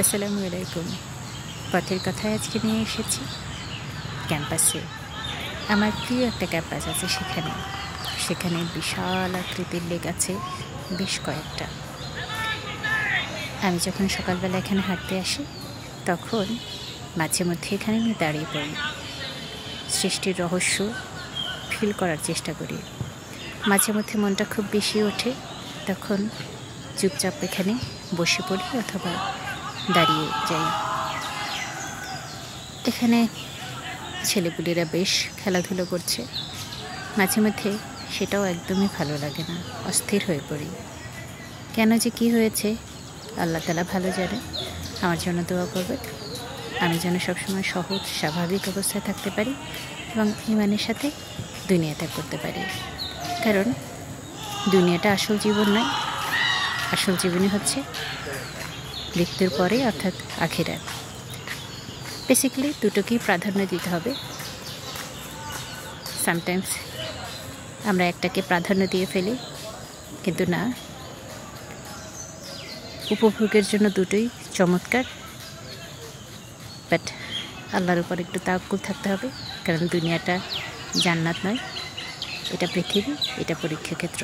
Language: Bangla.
আসসালামু আলাইকুম। পথের কথায় আজকে নিয়ে এসেছি ক্যাম্পাসে। আমার প্রিয় একটা ক্যাম্পাস আছে সেখানে বিশাল আকৃতির লেক আছে বেশ কয়েকটা। আমি যখন সকালবেলা এখানে হাঁটতে আসি তখন মাঝে মধ্যে এখানে আমি দাঁড়িয়ে পড়ি, সৃষ্টির রহস্য ফিল করার চেষ্টা করি। মাঝে মধ্যে মনটা খুব বেশি ওঠে, তখন চুপচাপ এখানে বসে পড়ি অথবা দাঁড়িয়ে যাই। এখানে ছেলেপুলেরা বেশ খেলাধুলো করছে, মাঝে মধ্যে সেটাও একদমই ভালো লাগে না, অস্থির হয়ে পড়ি। কেন যে কী হয়েছে আল্লাহ তাআলা ভালো জানে। আমার জন্য দোয়া করবেন, আমি যেন সবসময় সহজ স্বাভাবিক অবস্থায় থাকতে পারি এবং ঈমানের সাথে দুনিয়া ত্যাগ করতে পারি। কারণ দুনিয়াটা আসল জীবন নয়, আসল জীবনই হচ্ছে মৃত্যুর পরে, অর্থাৎ আখিরাত। বেসিক্যালি দুটোকেই প্রাধান্য দিতে হবে। সামটাইমস আমরা একটাকে প্রাধান্য দিয়ে ফেলি, কিন্তু না, উপভোগের জন্য দুটোই চমৎকার। বাট আল্লাহর উপর একটু তাওয়াক্কুল থাকতে হবে, কারণ দুনিয়াটা জান্নাত নয়, এটা পৃথিবী, এটা পরীক্ষা ক্ষেত্র।